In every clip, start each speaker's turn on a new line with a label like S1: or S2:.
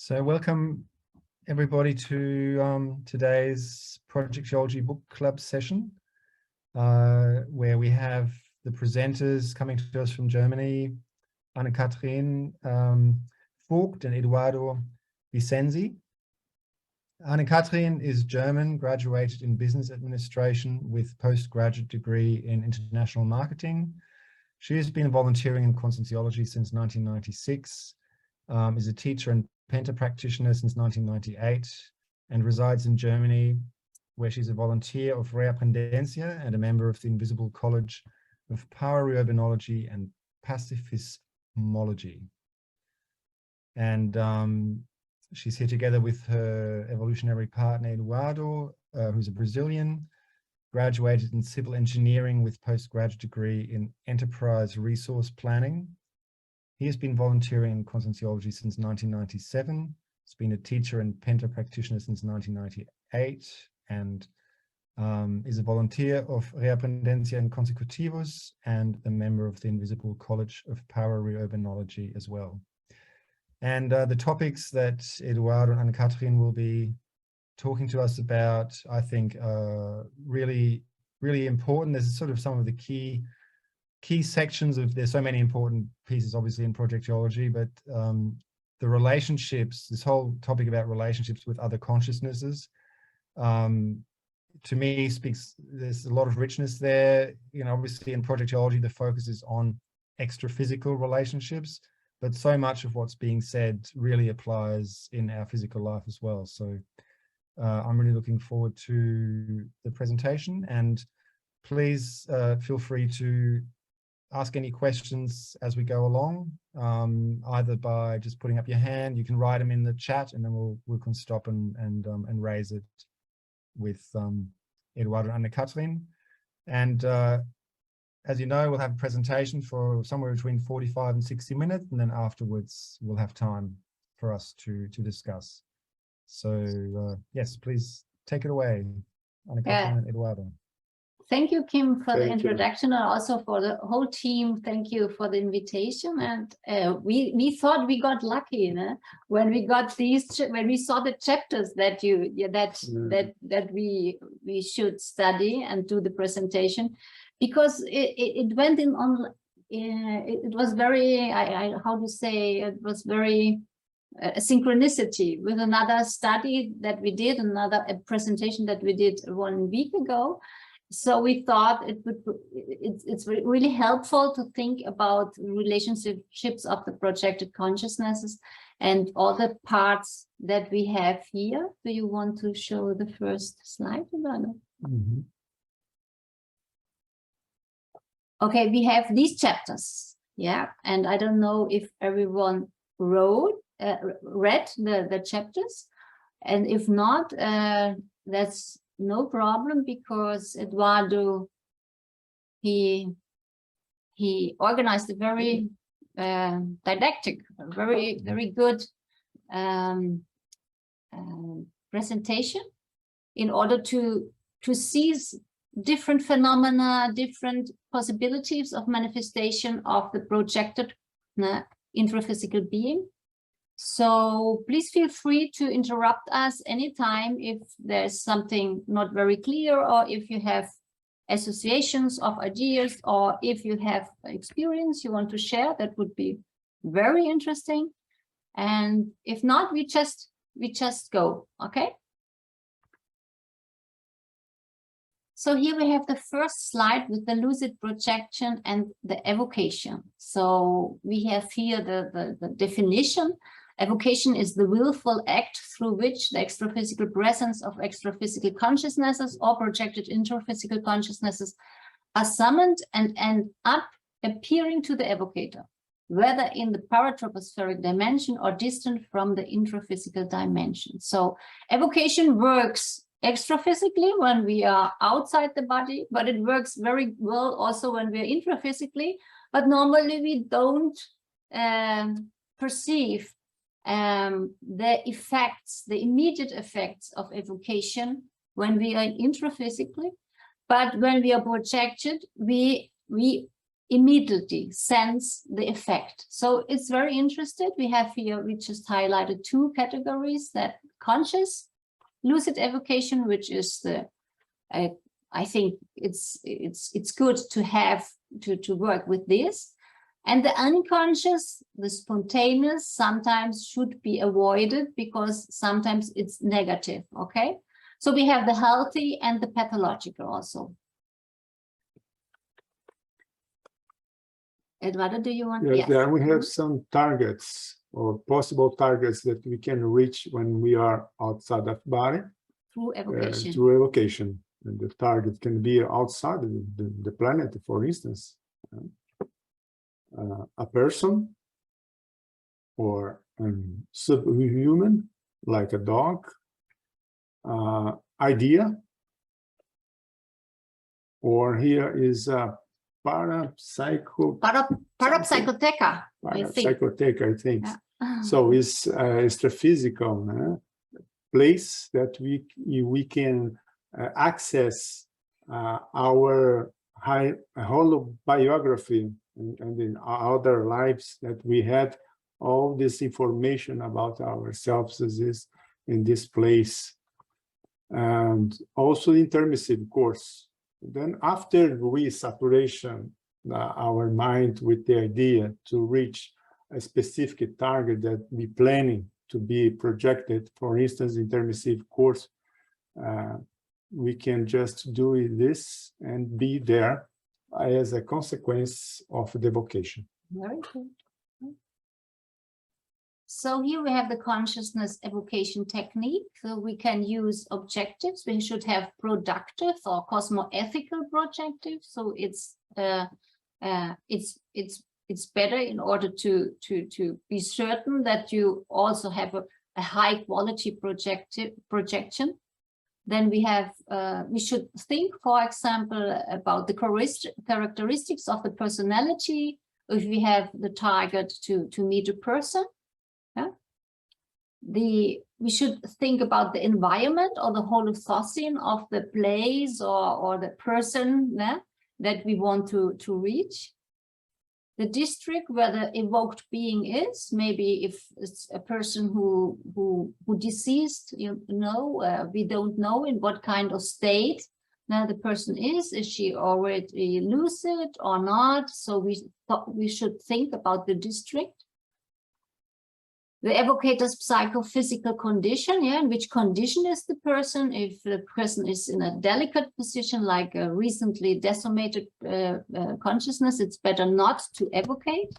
S1: So welcome everybody to today's Projectiology Book Club session, where we have the presenters coming to us from Germany, Anne-Kathrin Vogt and Eduardo Vicenzi. Anne-Kathrin is German, graduated in business administration with postgraduate degree in international marketing. She has been volunteering in Conscientiology since 1996, is a teacher and Penta practitioner since 1998, and resides in Germany, where she's a volunteer of Rea Prendentia and a member of the Invisible College of Paravision and Pacifismology. And she's here together with her evolutionary partner, Waldo, who's a Brazilian, graduated in civil engineering with postgraduate degree in enterprise resource planning. He has been volunteering in Conscientiology since 1997. He's been a teacher and Penta practitioner since 1998, and is a volunteer of Rea Prendentia and Consecutivus and a member of the Invisible College of Paravision as well. And the topics that Eduardo and Anne-Kathrin will be talking to us about, I think, really important. There's sort of some of the key sections of, there's so many important pieces obviously in projectiology, but the relationships, this whole topic about relationships with other consciousnesses, to me speaks, there's a lot of richness there. You know, obviously in projectiology the focus is on extra-physical relationships, but so much of what's being said really applies in our physical life as well. So I'm really looking forward to the presentation, and please feel free to ask any questions as we go along, either by just putting up your hand. You can write them in the chat, and then we can stop and raise it with Eduardo and Anne-Kathrin. And as you know, we'll have a presentation for somewhere between 45 and 60 minutes, and then afterwards we'll have time for us to discuss. So yes, please take it away, Anne-Kathrin and Eduardo.
S2: Thank you, Kim, for the introduction, and also for the whole team. Thank you for the invitation. And we thought we got lucky, né? When we got these, when we saw the chapters that that we should study and do the presentation, because it went in on. It was very, how to say, it was very a synchronicity with another study that we did, a presentation that we did 1 week ago. So we thought it's really helpful to think about relationships of the projected consciousnesses and all the parts that we have here. Do you want to show the first slide? Mm-hmm. Okay, we have these chapters, yeah, and I don't know if everyone read the chapters, and if not, that's no problem, because Eduardo, he organized a very didactic, very good presentation in order to seize different phenomena, different possibilities of manifestation of the projected intraphysical being. So please feel free to interrupt us anytime if there's something not very clear, or if you have associations of ideas, or if you have experience you want to share. That would be very interesting. And if not, we just go, okay? So here we have the first slide with the lucid projection and the evocation. So we have here the definition. Evocation is the willful act through which the extraphysical presence of extraphysical consciousnesses or projected intraphysical consciousnesses are summoned and end up appearing to the evocator, whether in the paratropospheric dimension or distant from the intraphysical dimension. So evocation works extraphysically when we are outside the body, but it works very well also when we're intraphysically. But normally we don't perceive the effects, the immediate effects of evocation when we are intraphysically. But when we are projected, we immediately sense the effect. So it's very interesting. We have here, we just highlighted two categories: that conscious lucid evocation, which is the, I think it's good to have to work with this. And the unconscious, the spontaneous, sometimes should be avoided because sometimes it's negative, okay? So we have the healthy and the pathological also. Eduardo, do you want?
S3: Yes, there we have some targets or possible targets that we can reach when we are outside of body.
S2: Through evocation.
S3: Through evocation. And the target can be outside the planet, for instance. A person or subhuman, like a dog, idea, or here is a
S2: parapsychoteca, I think.
S3: Yeah. So it's extraphysical place that we can access our whole biography and in other lives, that we had all this information about ourselves as is in this place. And also intermissive course. Then after we saturation our mind with the idea to reach a specific target that we planning to be projected, for instance, intermissive course, we can just do this and be there as a consequence of the vocation.
S2: Very good. So here we have the consciousness evocation technique. So we can use objectives. We should have productive or cosmoethical projectives. So it's better in order to be certain that you also have a high quality projection. Then we have we should think, for example, about the characteristics of the personality. If we have the target to meet a person. We should think about the environment or the holocene of the place or the person that we want to reach. The district where the evoked being is, maybe if it's a person who deceased, we don't know in what kind of state now the person is she already lucid or not? So we should think about the district. The evocator's psychophysical condition, in which condition is the person? If the person is in a delicate position, like a recently decimated consciousness, it's better not to evocate.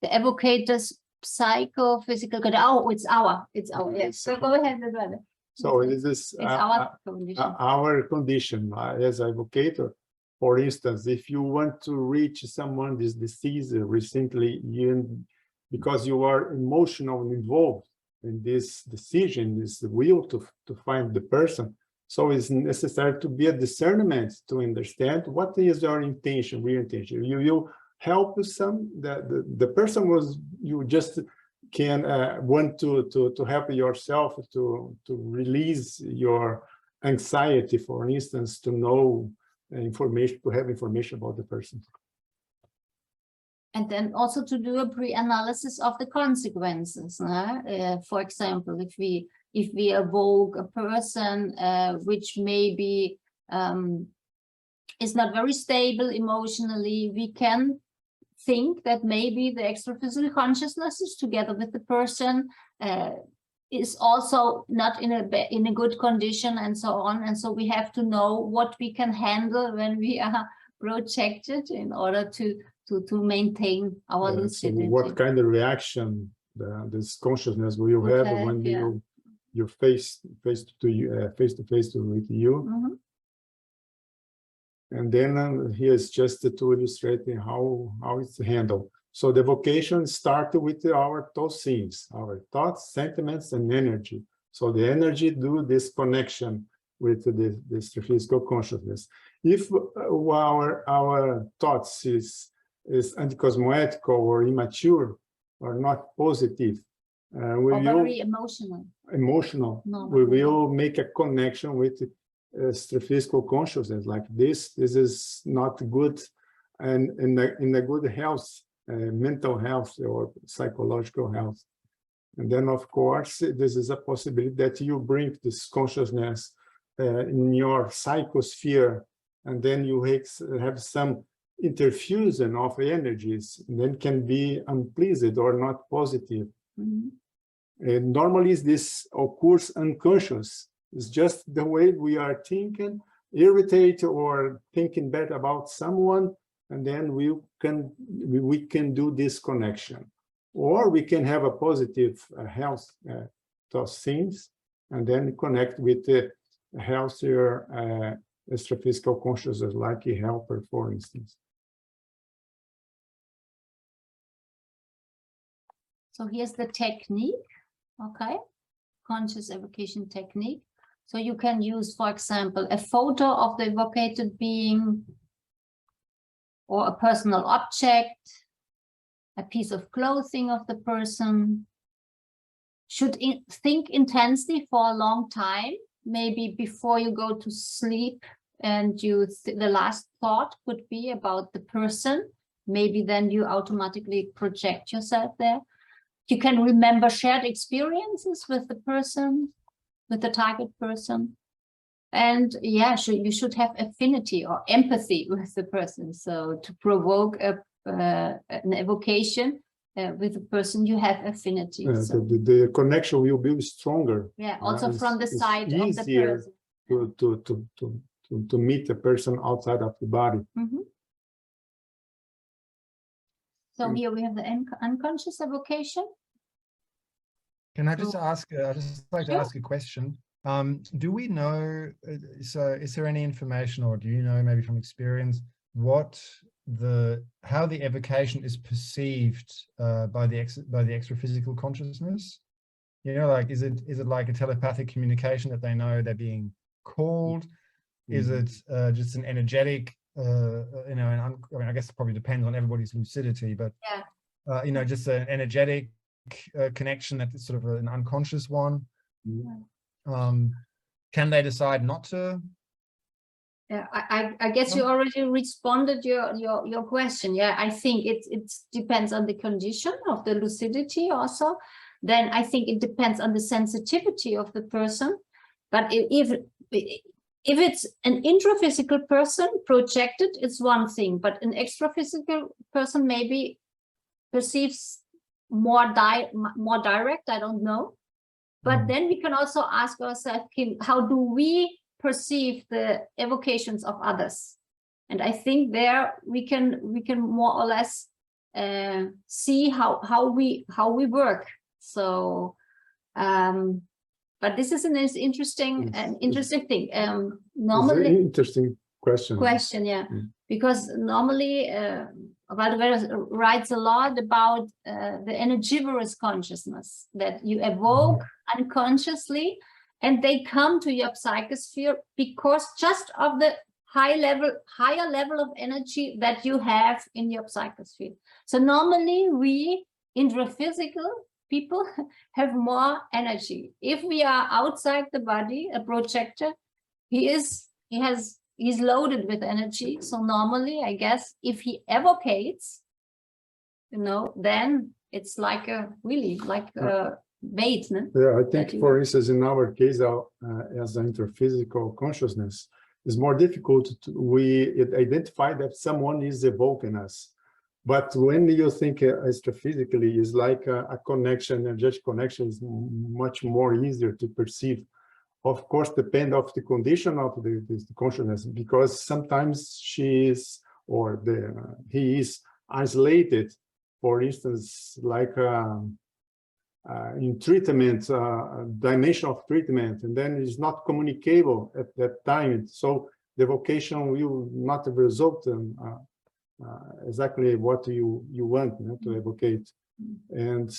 S2: The evocator's psychophysical condition, it's our, yes. So go ahead, brother.
S3: So this is our condition as an evocator. For instance, if you want to reach someone is deceased recently, because you are emotionally involved in this decision, this will to find the person. So it's necessary to be a discernment to understand what is your intention, real intention. You will help the person was, you just can want to help yourself to release your anxiety, for instance, to know information, to have information about the person.
S2: And then also to do a pre-analysis of the consequences. For example, if we evoke a person which maybe is not very stable emotionally, we can think that maybe the extraphysical consciousness is together with the person is also not in a good condition, and so on. And so we have to know what we can handle when we are projected in order to maintain our lucidity.
S3: So what kind of reaction this consciousness will you have when you face to face with you?
S2: Mm-hmm.
S3: And then here's just to illustrate how it's handled. So the vocation starts with our thoughts, our thoughts, sentiments, and energy. So the energy do this connection with this physical consciousness. If our thoughts is anti-cosmoetical or immature or not positive, we will
S2: very emotional. No,
S3: we will make a connection with physical consciousness like this. This is not good and in a good health, mental health or psychological health. And then, of course, this is a possibility that you bring this consciousness in your psychosphere, and then you have some interfusion of energies, and then can be unpleasant or not positive. And normally, this occurs unconscious. It's just the way we are thinking, irritated or thinking bad about someone, and then we can do this connection. Or we can have a positive health those things, and then connect with the healthier extraphysical consciousness, like a helper, for instance.
S2: So here's the technique, okay? Conscious evocation technique. So you can use, for example, a photo of the evocated being, or a personal object, a piece of clothing of the person. Should think intensely for a long time, maybe before you go to sleep, and the last thought could be about the person. Maybe then you automatically project yourself there. You can remember shared experiences with the person, with the target person. And yeah, you should have affinity or empathy with the person. So to provoke an evocation with the person, you have affinity. So,
S3: the connection will be stronger.
S2: Yeah, also from the side of the person.
S3: To meet the person outside of the body.
S2: So here we have the unconscious evocation.
S1: Can I just ask, I'd just like to ask a question. Do we know, so is there any information, or do you know maybe from experience, how the evocation is perceived by the extraphysical consciousness? You know, like, is it like a telepathic communication that they know they're being called? Is it just an energetic, you know, I mean, I guess it probably depends on everybody's lucidity, but you know, just an energetic connection that is sort of an unconscious one. Can they decide not to?
S2: Yeah, I guess you already responded your question. Yeah, I think it depends on the condition of the lucidity also. Then I think it depends on the sensitivity of the person. But if it's an intraphysical person projected, it's one thing, but an extraphysical person maybe perceives more direct, I don't know. But then we can also ask ourselves, how do we perceive the evocations of others? And I think there we can more or less see how we work. So, but this is an interesting thing. Normally,
S3: it's an interesting question.
S2: Yeah, because normally Waldo writes a lot about the energivorous consciousness that you evoke unconsciously, and they come to your psychosphere because just of the higher level of energy that you have in your psychosphere. So normally we intraphysical people have more energy. If we are outside the body, a projector, he's loaded with energy. So normally, I guess, if he evocates, you know, then it's like a bait. No?
S3: Yeah, I think, for instance, in our case, as an intraphysical consciousness, it's more difficult to identify that someone is evoking us. But when you think extraphysically, it's like a connection, energetic connection is much more easier to perceive. Of course, depend of the condition of the consciousness, because sometimes she is, or he is isolated. For instance, like in treatment, dimension of treatment, and then it's not communicable at that time. So the vocation will not result in exactly what you want, you know, to evocate, and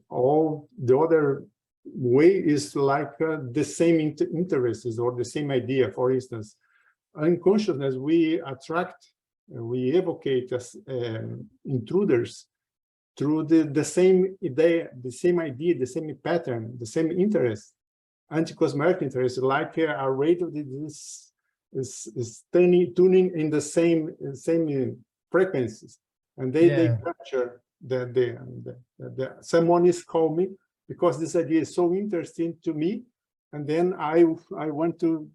S3: all the other way is like the same interests or the same idea. For instance, in consciousness, we evocate as intruders through the same idea, the same pattern, the same interest, anti-cosmetic interest, like a radio is tuning in the same frequencies, and they capture someone is called me because this idea is so interesting to me, and then I want to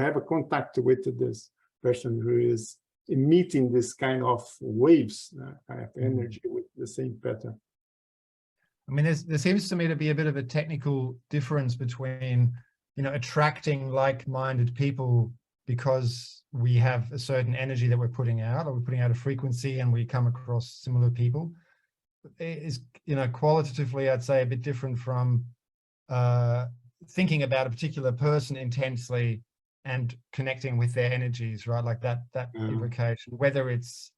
S3: have a contact with this person who is emitting this kind of waves, kind of energy with the same pattern.
S1: I mean, there seems to me to be a bit of a technical difference between, you know, attracting like-minded people because we have a certain energy that we're putting out, or we're putting out a frequency and we come across similar people. It is, you know, qualitatively, I'd say a bit different from thinking about a particular person intensely and connecting with their energies, right? Like that evocation, whether it's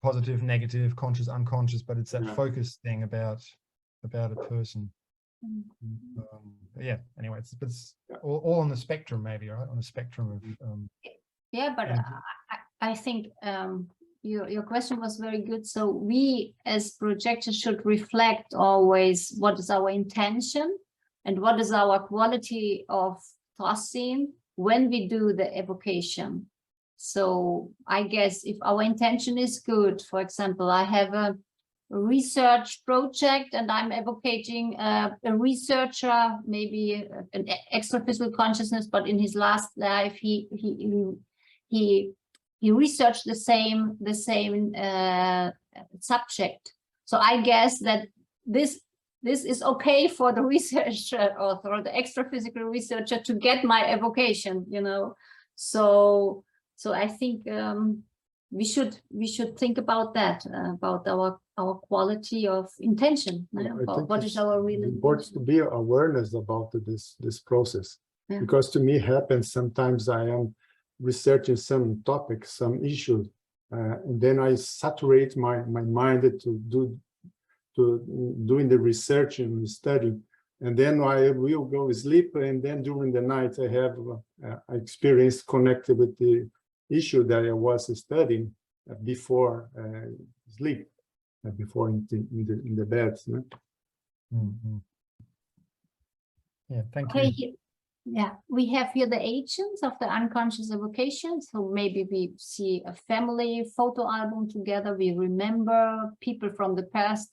S1: positive, negative, conscious, unconscious, but it's that focus thing about a person. Yeah, anyway, it's all on the spectrum, maybe, right? On the spectrum of
S2: yeah, but I think your question was very good. So we as projectors should reflect always what is our intention and what is our quality of thought scene when we do the evocation. So I guess if our intention is good, for example, I have a research project and I'm evocating a researcher, maybe an extra-physical consciousness, but in his last life he researched the same subject. So I guess that this is okay for the researcher or for the extra-physical researcher to get my evocation, you know. So I think we should think about that, about our quality of intention. What is our real intention?
S3: Important to be awareness about this process, because to me happens sometimes I am researching some topic, some issue, and then I saturate my mind to doing the research and study, and then I will go sleep, and then during the night I have experience connected with the issue that I was studying before sleep, before in the bed. No?
S1: Yeah, thank you.
S2: Okay, yeah, we have here the agents of the unconscious evocation. So maybe we see a family photo album together. We remember people from the past.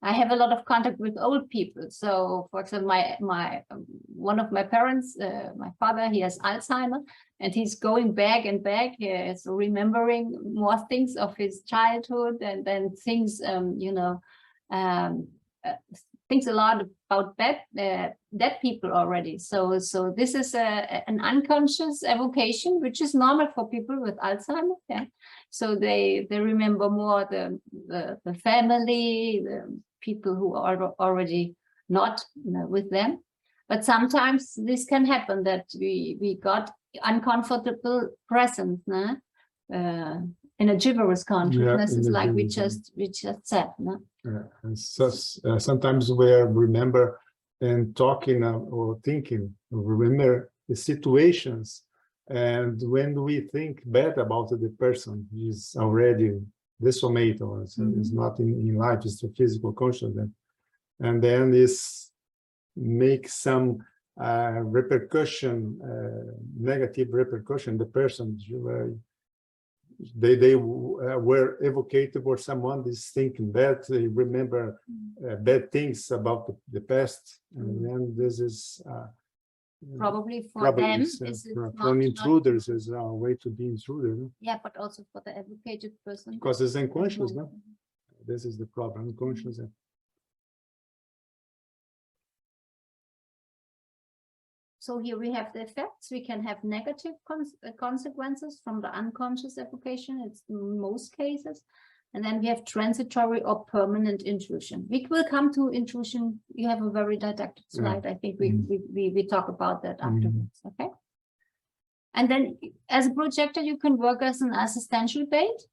S2: I have a lot of contact with old people. So, for example, one of my parents, my father, he has Alzheimer's, and he's going back and back. He is remembering more things of his childhood, and then things, thinks a lot about dead people already. So this is an unconscious evocation, which is normal for people with Alzheimer's. Yeah. So they remember more the family, the people who are already not with them. But sometimes this can happen that we got uncomfortable presence in a gibberish consciousness, like we just said. No?
S3: And so, sometimes we remember and talking or thinking, remember the situations, and when we think bad about the person, he's already desolate or is not in life, it's a physical consciousness, and then this makes some repercussion, negative repercussion. The person they were evocated, or someone is thinking bad, they remember bad things about the past, and then this is
S2: probably for them,
S3: from intruders is a way to be intruder. No?
S2: Yeah, but also for the evocated person,
S3: because it's unconscious. No, this is the problem, unconscious.
S2: So here we have the effects. We can have negative consequences from the unconscious evocation. It's in most cases. And then we have transitory or permanent intrusion. We will come to intrusion. You have a very didactic slide. I think we talk about that afterwards. Okay. And then as a projector, you can work as an assistential bait.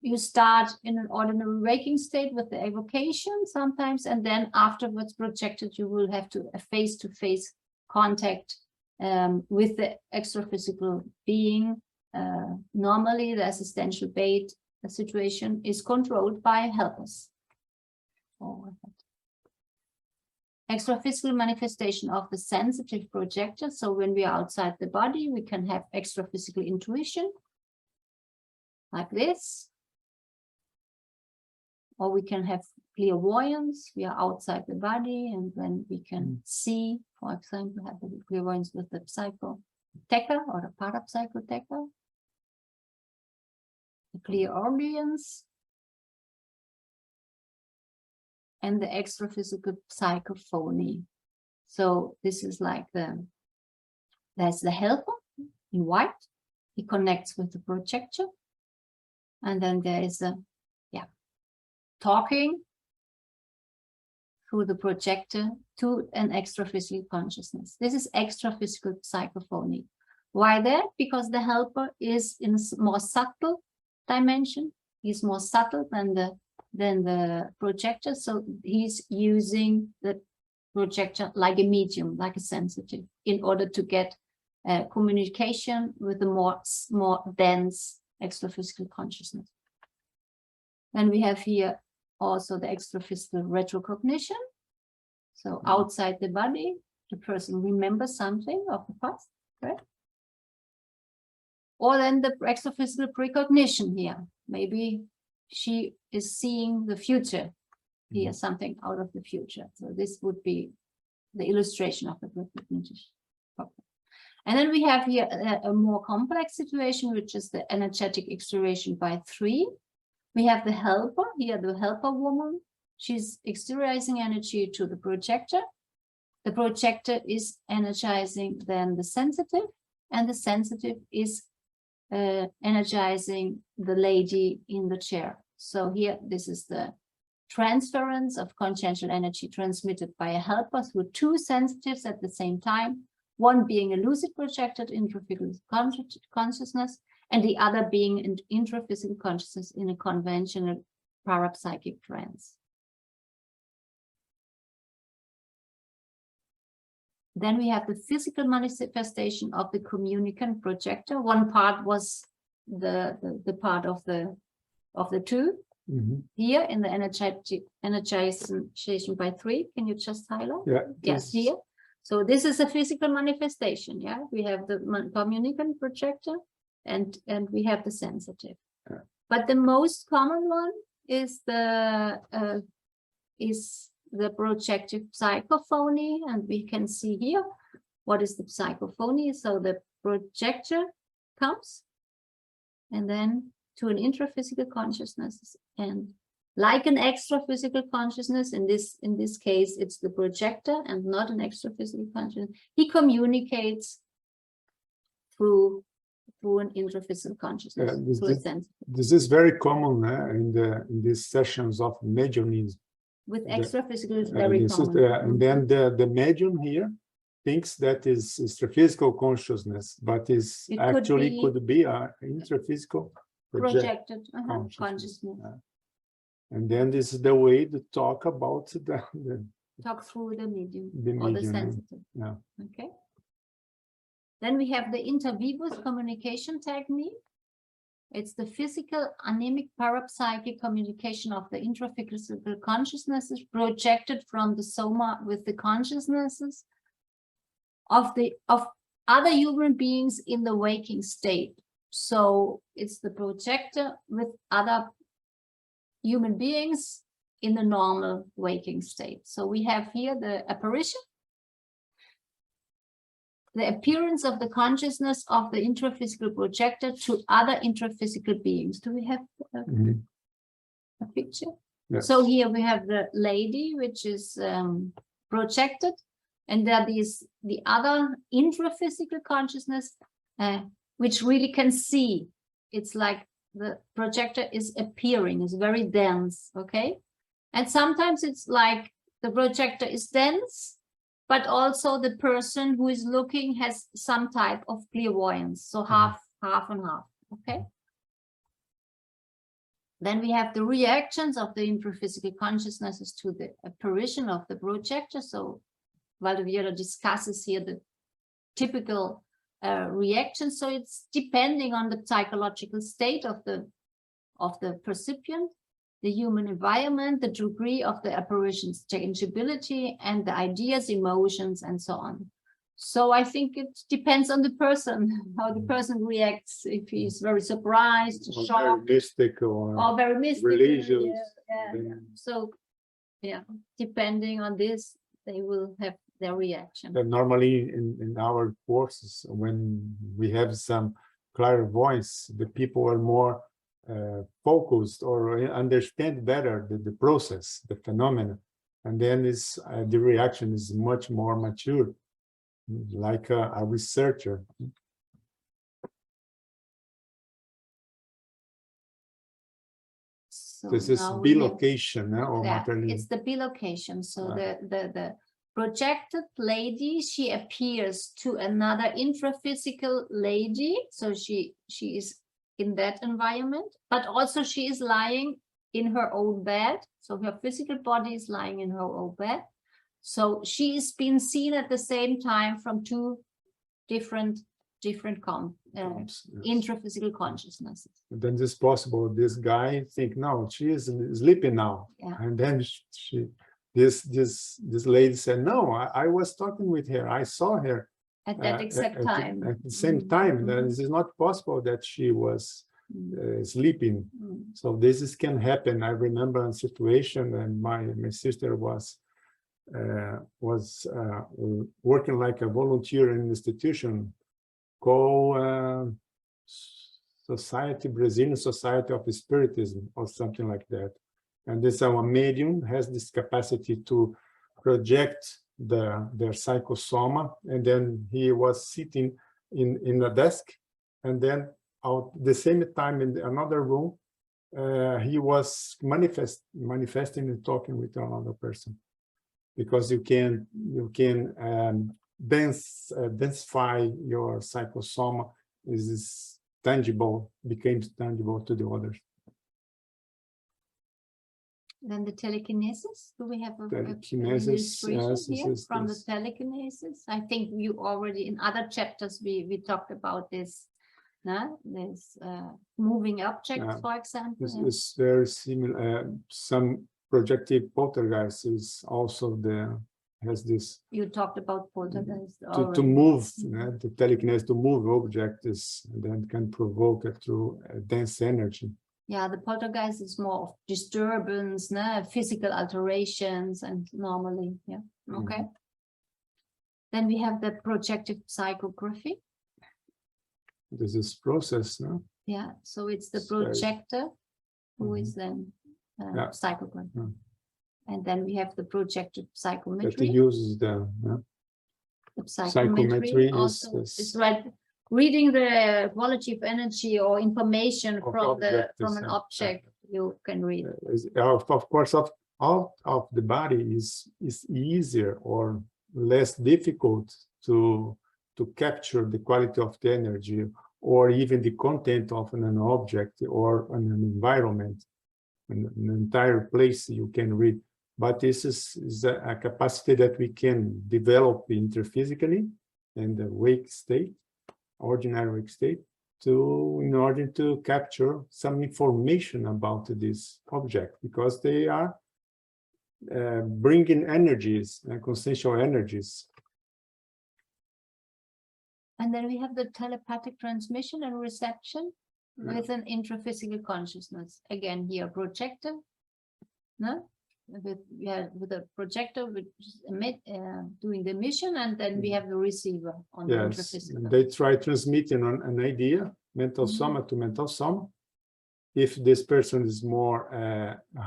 S2: You start in an ordinary waking state with the evocation sometimes, and then afterwards projected, you will have to a face-to-face contact with the extra-physical being. Normally, the assistential bait situation is controlled by helpers. extraphysical manifestation of the sensitive projector. So when we are outside the body, we can have extraphysical intuition, like this. Or we can have clairvoyance. We are outside the body, and then we can see, for example, have the clairvoyance with the psychotecher or the parapsychotecher. The clairaudience. And the extraphysical psychophony. So this is like there's the helper in white. He connects with the projector. And then there is a, talking through the projector to an extraphysical consciousness. This is extraphysical psychophony. Why that? Because the helper is in a more subtle dimension. He's more subtle than the projector. So he's using the projector like a medium, like a sensitive, in order to get communication with a more dense extraphysical consciousness. And we have here also the extraphysical retrocognition. So outside the body, the person remembers something of the past, right? Or then the extraphysical precognition here. Maybe she is seeing the future, here something out of the future. So this would be the illustration of the precognition. And then we have here a more complex situation, which is the energetic exteriorization by 3. We have the helper, here the helper woman. She's exteriorizing energy to the projector. The projector is energizing then the sensitive, and the sensitive is energizing the lady in the chair. So here, this is the transference of consciential energy transmitted by a helper through 2 sensitives at the same time, one being a lucid projected intraphysical consciousness, and the other being an intraphysical consciousness in a conventional parapsychic trance. Then we have the physical manifestation of the communicant projector. One part was the part of the 2. Here in the energization by 3. Can you just highlight?
S3: Yeah.
S2: Yes, here. So this is a physical manifestation. Yeah, we have the communicant projector, and we have the sensitive.
S3: Yeah.
S2: But the most common one is the projective psychophony, and we can see here what is the psychophony. So the projector comes, and then to an intraphysical consciousness, and like an extraphysical consciousness, in this case, it's the projector and not an extraphysical consciousness. He communicates through an intraphysical consciousness.
S3: This is very common in these sessions of mediumism.
S2: With extraphysical is very common.
S3: And then the medium here thinks that is extraphysical consciousness, but could be an intraphysical
S2: projected consciousness.
S3: And then this is the way to talk about
S2: talk through the medium
S3: or
S2: the sensitive.
S3: Yeah.
S2: Okay. Then we have the inter vivus communication technique. It's the physical anemic parapsychic communication of the intraphysical consciousnesses projected from the soma with the consciousnesses of other human beings in the waking state. So it's the projector with other human beings in the normal waking state. So we have here the apparition, the appearance of the consciousness of the intraphysical projector to other intraphysical beings. Do we have a picture?
S3: Yes.
S2: So here we have the lady, which is projected, and there is the other intraphysical consciousness, which really can see. It's like the projector is appearing, is very dense, okay? And sometimes it's like the projector is dense, but also the person who is looking has some type of clairvoyance, so half and half, okay? Then we have the reactions of the intraphysical consciousnesses to the apparition of the projector. So Waldo Vieira discusses here the typical reaction. So it's depending on the psychological state of the percipient. the human environment, the degree of the apparition's changeability, and the ideas, emotions, and so on. So I think it depends on the person, how the person reacts, if he's very surprised,
S3: Or
S2: shocked,
S3: very mystical,
S2: or very mystical.
S3: religious.
S2: Yeah.
S3: then-
S2: So, yeah, depending on this, they will have their reaction.
S3: And normally in our courses, when we have some clairvoyance, the people are more focused or understand better the process, the phenomena, and then the reaction is much more mature, like a researcher.
S2: So
S3: This is
S2: now we have-
S3: bilocation, or
S2: Yeah,
S3: materially.
S2: it's the bilocation. So
S3: Ah.
S2: the projected lady, she appears to another intraphysical lady. So she is in that environment, but also she is lying in her own bed. So her physical body is lying in her own bed. So she is being seen at the same time from two different
S3: Yes.
S2: intraphysical consciousnesses.
S3: And then it's possible this guy think, no, she is sleeping now.
S2: Yeah.
S3: And then this lady said, no, I was talking with her. I saw her
S2: At that exact time.
S3: at the same time. Then it is not possible that she was sleeping. So this can happen. I remember a situation, and my sister was working like a volunteer in an institution called Brazilian Society of Spiritism, or something like that. And this medium has this capacity to project their psychosoma, and then he was sitting in a desk, and then at the same time in another room, he was manifesting and talking with another person, because you can densify your psychosoma. Is tangible, became tangible to the others.
S2: Then the telekinesis. Do we have a
S3: Telekinesis,
S2: illustration
S3: yes,
S2: here
S3: this is
S2: from
S3: this.
S2: the telekinesis? I think you already in other chapters we talked about this. This moving objects,
S3: Yeah.
S2: for example.
S3: This
S2: yeah.
S3: is very similar. Some projective poltergeist is also has this
S2: You talked about poltergeist
S3: to
S2: already.
S3: move, the telekinesis to move objects, and then can provoke it through dense energy.
S2: Yeah, the poltergeist is more of disturbance, physical alterations, and normally, yeah. Okay. Then we have the projective psychography.
S3: This is process, no?
S2: Yeah, so it's the
S3: So-
S2: projector who is then
S3: Yeah.
S2: psychography.
S3: Yeah.
S2: And then we have the projective
S3: That
S2: psychometry.
S3: uses
S2: The
S3: psychometry
S2: also
S3: is
S2: is reading the quality of energy or information
S3: Of
S2: from
S3: object
S2: an
S3: is,
S2: object you can read.
S3: of course, out of the body is easier or less difficult to capture the quality of the energy, or even the content of an object or an environment, an entire place you can read. But this is a capacity that we can develop intraphysically in the wake state, ordinary wake state, in order to capture some information about this object, because they are bringing energies, consciential energies.
S2: And then we have the telepathic transmission and reception with an intraphysical consciousness. Again, here projector, with a projector which is doing the emission, and then we have the receiver on the
S3: Yes,
S2: intraphysical.
S3: they try transmitting an idea, mental soma to mental soma. If this person is more,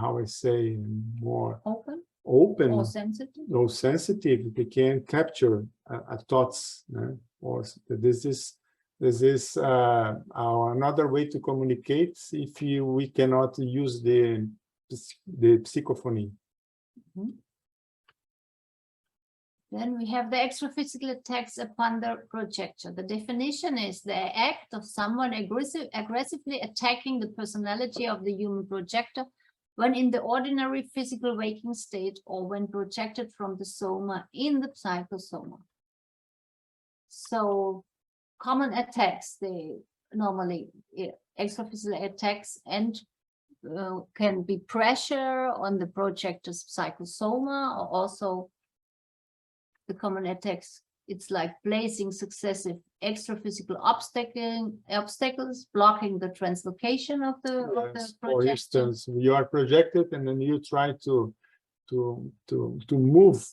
S3: how I say, more
S2: Open
S3: open,
S2: or sensitive.
S3: no sensitive, they can capture thoughts. Or this is another way to communicate if we cannot use the psychophony.
S2: Then we have the extraphysical attacks upon the projector. The definition is the act of someone aggressively attacking the personality of the human projector when in the ordinary physical waking state, or when projected from the soma in the psychosoma. So common attacks, they normally extraphysical attacks and can be pressure on the projector's psychosoma, or also the common attacks. It's like placing successive extra-physical obstacles, blocking the translocation of the
S3: Yes,
S2: projector.
S3: for instance, you are projected and then you try to move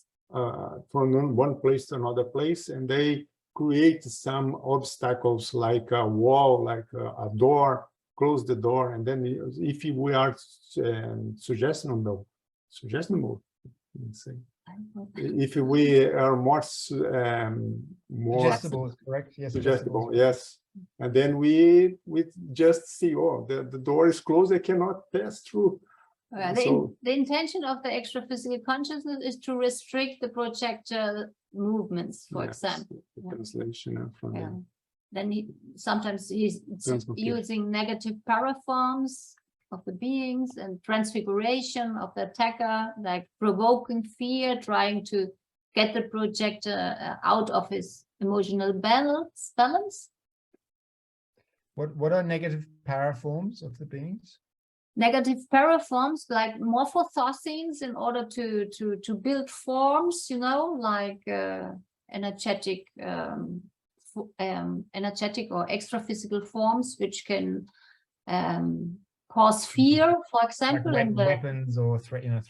S3: from one place to another place, and they create some obstacles like a wall, like a door, close the door, and then if we are suggestionable, let's say, if we are more
S1: Suggestible is correct. Yes,
S3: suggestible, yes, and then we just see, oh, the door is closed, I cannot pass through.
S2: The intention of the extra-physical consciousness is to restrict the projector movements, for example.
S3: The translation from
S2: Then sometimes he's using negative paraforms of the beings and transfiguration of the attacker, like provoking fear, trying to get the projector out of his emotional balance.
S1: What are negative paraforms of the beings?
S2: Negative paraforms, like morphothocenes, in order to build forms, you know, like energetic or extra-physical forms, which can cause fear, for example,
S1: like
S2: and
S1: weapons or threatening.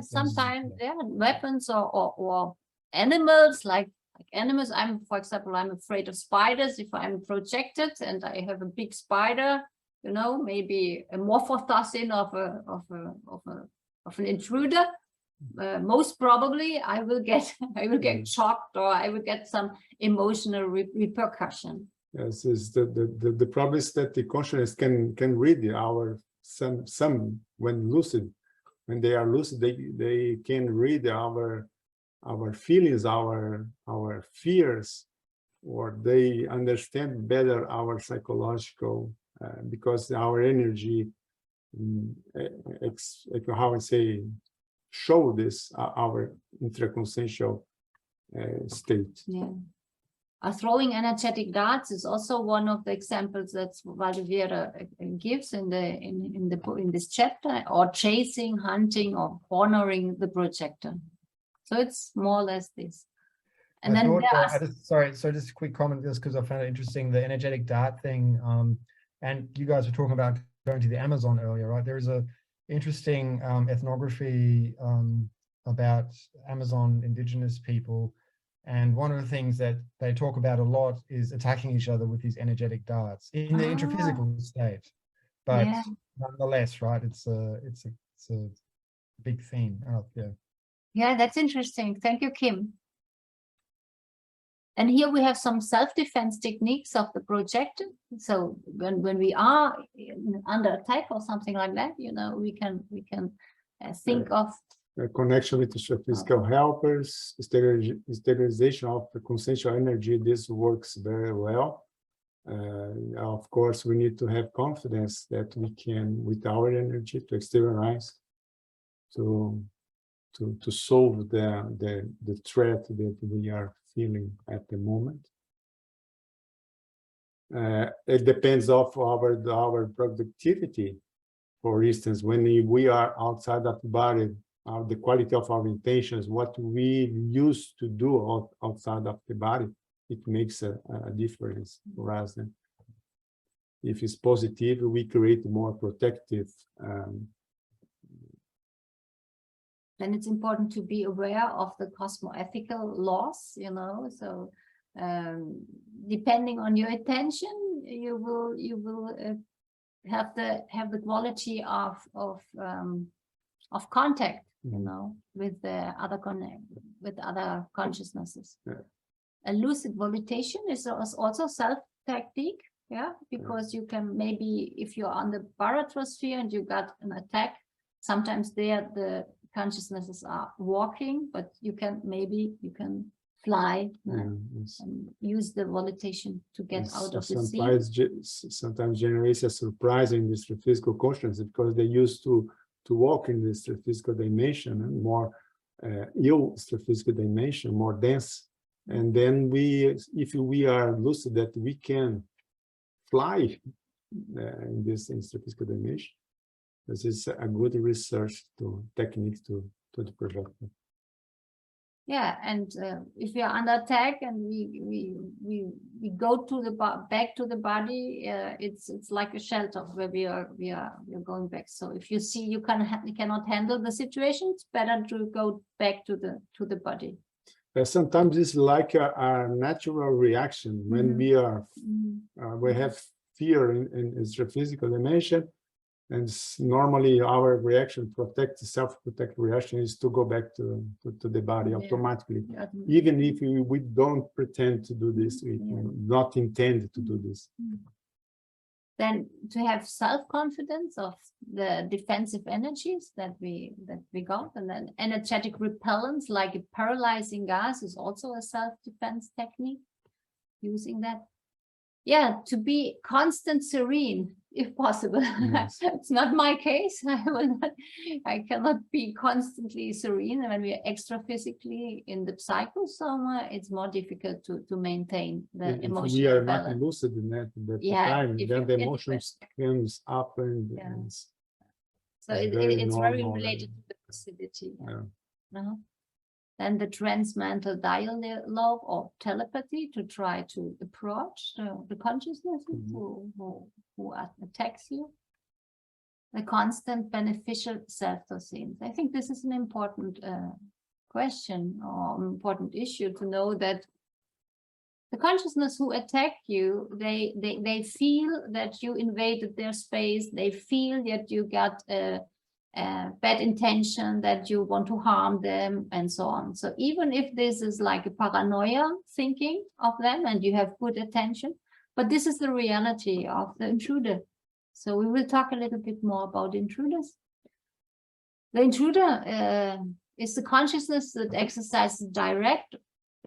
S2: Sometimes weapons or animals, like animals. For example, I'm afraid of spiders. If I'm projected and I have a big spider, you know, maybe a morphothucin of an intruder, most probably I will get shocked, or I will get some emotional repercussion.
S3: Yes, is the problem is that the consciousness can read our some when lucid. When they are lucid, they can read our feelings, our fears, or they understand better our psychological, because our energy, how I say, show this our intraconsciential state.
S2: Yeah. Throwing energetic darts is also one of the examples that Waldo Vieira gives in this chapter, or chasing, hunting, or cornering the projector. So it's more or less this. And then
S1: just a quick comment just because I found it interesting, the energetic dart thing. And you guys were talking about going to the Amazon earlier, right? There is a interesting ethnography about Amazon indigenous people. And one of the things that they talk about a lot is attacking each other with these energetic darts in the intraphysical state. But nonetheless, right, it's a big theme.
S2: Yeah, that's interesting. Thank you, Kim. And here we have some self-defense techniques of the projector. So when we are under attack or something like that, you know, we can think of
S3: a connection with the physical helpers, sterilization of the consciential energy. This works very well. Of course, we need to have confidence that we can, with our energy, to exteriorize, to solve the threat that we are feeling at the moment. It depends of our productivity. For instance, when we are outside of the body, the quality of our intentions, what we used to do outside of the body, it makes a difference for us. And if it's positive, we create more protective.
S2: Then it's important to be aware of the cosmoethical laws, you know. So depending on your attention, you will have the quality of contact, you know, with the other consciousnesses.
S3: Yeah.
S2: A lucid volitation is also self-technique, because you can, maybe if you're on the paratrosphere and you got an attack, sometimes there the consciousnesses are walking, but you can fly and use the volitation to get out of the sea.
S3: Sometimes generates a surprise in this physical consciousness, because they used to walk in this physical dimension, and more ill physical dimension, more dense. And then if we are lucid, that we can fly in this physical dimension. this is a good research technique to the projector.
S2: Yeah, and if we are under attack and we go to the back to the body, it's like a shelter where we are going back. So if you see you cannot handle the situation, it's better to go back to the body.
S3: Sometimes it's like a natural reaction when we are we have fear in extraphysical dimension. And normally our reaction, self-protect reaction is to go back to the body automatically. Yeah. Even if we don't pretend to do this, we not intend to do this.
S2: Then to have self-confidence of the defensive energies that we got, and then energetic repellence, like a paralyzing gas, is also a self-defense technique, using that. Yeah, to be constant serene, if possible. Yes. It's not my case. I cannot be constantly serene. And when we are extra physically in the psychosoma, it's more difficult to maintain the emotional
S3: we are
S2: balance.
S3: Not lucid in that time, then the emotions comes up and
S2: so it's very related to the lucidity. Then the transmental dialogue or telepathy to try to approach the consciousness who attacks you. The constant beneficial self-docence. I think this is an important question or important issue to know that the consciousness who attack you, they feel that you invaded their space. They feel that you got bad intention, that you want to harm them, and so on. So even if this is like a paranoia thinking of them and you have good attention, but this is the reality of the intruder. So we will talk a little bit more about intruders. The intruder is the consciousness that exercises direct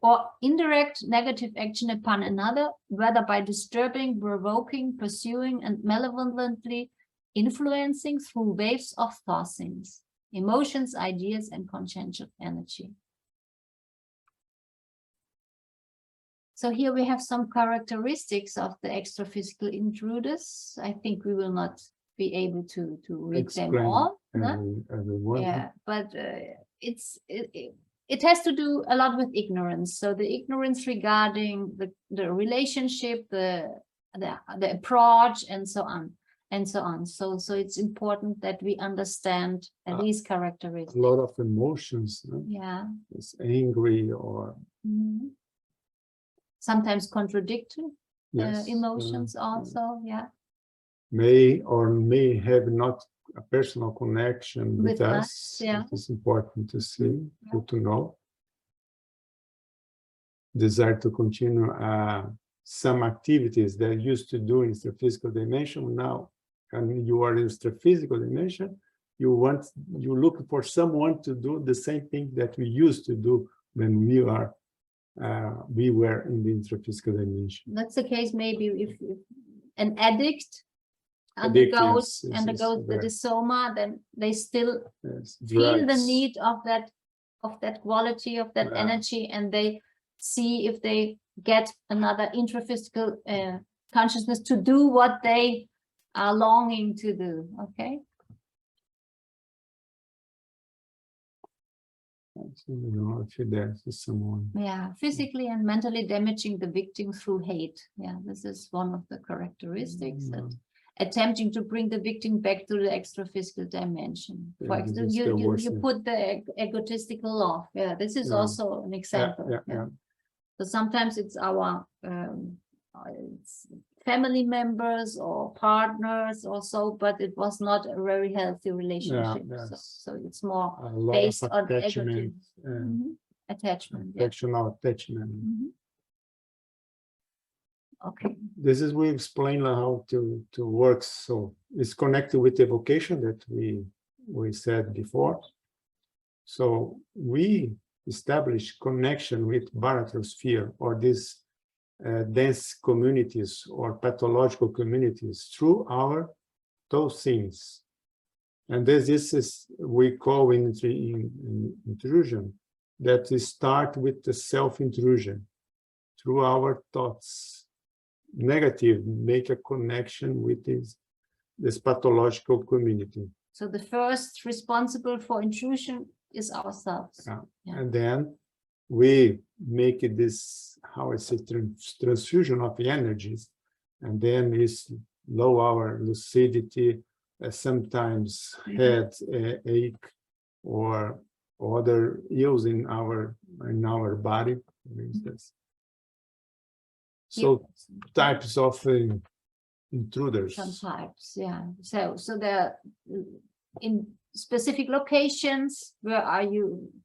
S2: or indirect negative action upon another, whether by disturbing, provoking, pursuing, and malevolently influencing through waves of thoughts, emotions, ideas, and consciential energy. So here we have some characteristics of the extraphysical intruders. I think we will not be able to read them all. Yeah, but it has to do a lot with ignorance. So the ignorance regarding the relationship, the approach, and so on. So it's important that we understand these characteristics.
S3: A lot of emotions. It's angry or
S2: sometimes contradictory emotions also.
S3: May or may have not a personal connection with us. It's important to see, good to know. Desire to continue some activities that used to do in the physical dimension now. And you are in the physical dimension, you look for someone to do the same thing that we used to do when we were in the intraphysical dimension.
S2: That's the case maybe if an addict undergoes the dysoma, then they still feel the need of that quality, of that energy, and they see if they get another intraphysical consciousness to do what they are longing to do. Okay. Physically and mentally damaging the victim through hate. This is one of the characteristics. That attempting to bring the victim back to the extraphysical dimension. For example, you put the egotistical love. This is also an example. So sometimes it's our family members or partners or so, but it was not a very healthy relationship. So it's more based on attachment. Attachment. Okay.
S3: This is we explain how to work. So it's connected with evocation that we said before. So we establish connection with barometric sphere or this dense communities or pathological communities through our those things. And this is we call in intrusion, that we start with the self-intrusion through our thoughts. Negative, make a connection with this pathological community.
S2: So the first responsible for intrusion is ourselves.
S3: Yeah.
S2: Yeah.
S3: And then we make it this, how I say, transfusion of energies, and then it's low our lucidity, sometimes head ache or other ills in our body, for instance. So types of intruders.
S2: Some types, yeah. So there in specific locations where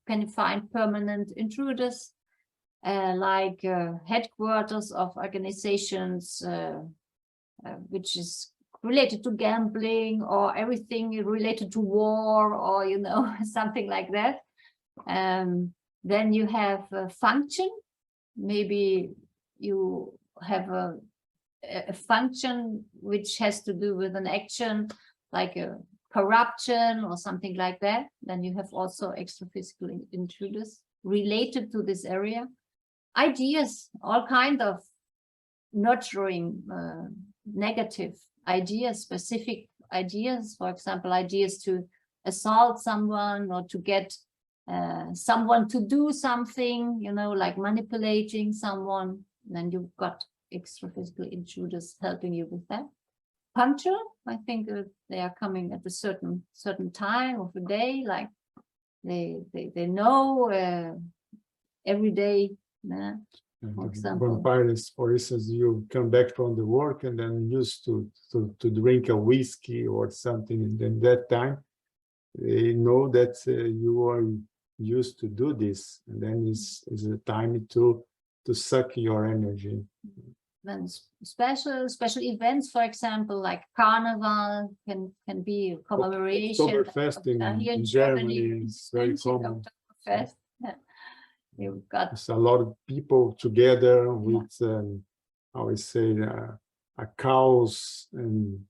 S2: can you find permanent intruders, like headquarters of organizations which is related to gambling, or everything related to war, or something like that. Then you have a function. Maybe you have a function which has to do with an action, like a corruption or something like that. Then you have also extra-physical intruders related to this area. Ideas, all kind of nurturing negative ideas, specific ideas, for example, ideas to assault someone or to get someone to do something, like manipulating someone. Then you've got extra-physical intruders helping you with that. Punctual, I think they are coming at a certain time of the day, like they know every day. For example,
S3: vampires, for instance, you come back from the work and then used to drink a whiskey or something, and then that time they know that you are used to do this, and then is a time to suck your energy.
S2: Then special events, for example, like Carnival can be a commemoration.
S3: Oktoberfest in Germany is very common.
S2: Oktoberfest. Yeah. You've got
S3: There's a lot of people together with, how I say, cows and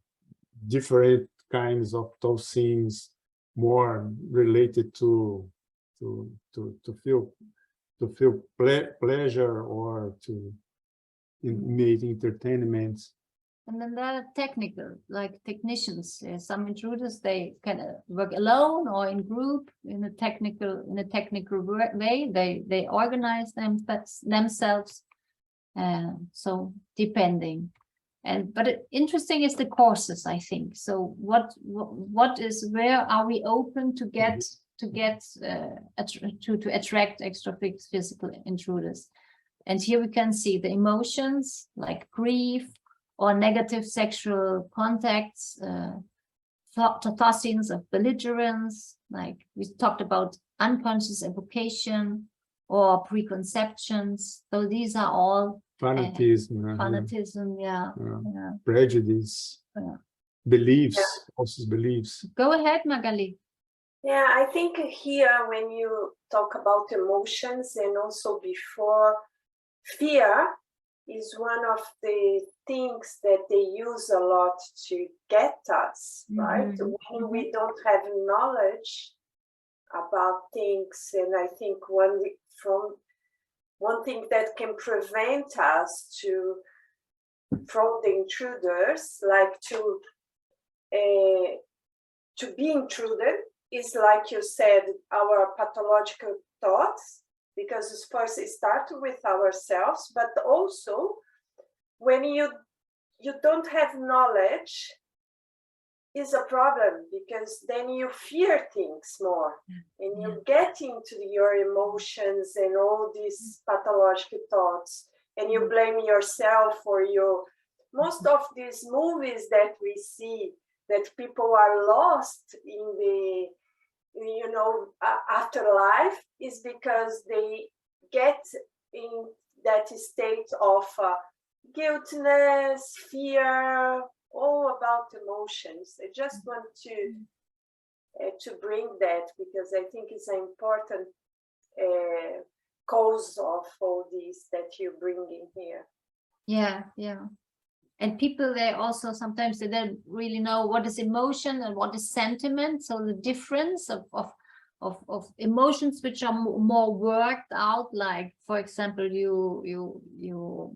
S3: different kinds of those things, more related to feel pleasure or to make entertainment.
S2: And then there are technical, like technicians. Some intruders, they can work alone or in group in a technical way. They organize themselves. So depending, but interesting is the courses, I think. So where are we open to get to attract extra physical intruders? And here we can see the emotions like grief, or negative sexual contacts, tossings of belligerence, like we talked about unconscious evocation or preconceptions. So these are all
S3: fanatism, prejudice, beliefs, also beliefs.
S2: Go ahead, Magali.
S4: Yeah, I think here when you talk about emotions and also before, fear is one of the things that they use a lot to get us, right? When we don't have knowledge about things, and I think one thing that can prevent us from the intruders, like to be intruded, is like you said, our pathological thoughts. Because first it starts with ourselves, but also when you don't have knowledge is a problem, because then you fear things more and you get into your emotions and all these pathological thoughts, and you blame yourself for most of these movies that we see, that people are lost in the afterlife, is because they get in that state of guiltiness, fear, all about emotions. I just want to bring that, because I think it's an important cause of all these that you bring in here.
S2: Yeah. And people, they also sometimes they don't really know what is emotion and what is sentiment. So the difference of emotions which are more worked out, like for example, you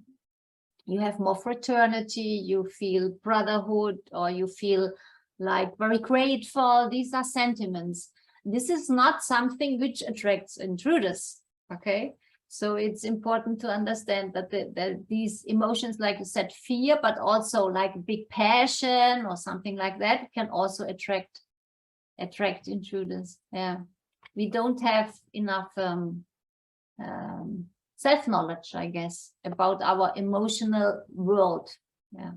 S2: have more fraternity, you feel brotherhood, or you feel like very grateful. These are sentiments. This is not something which attracts intruders, okay? So it's important to understand that, that these emotions, like you said, fear, but also like big passion or something like that, can also attract intruders. Yeah, we don't have enough self-knowledge, I guess, about our emotional world. Yeah.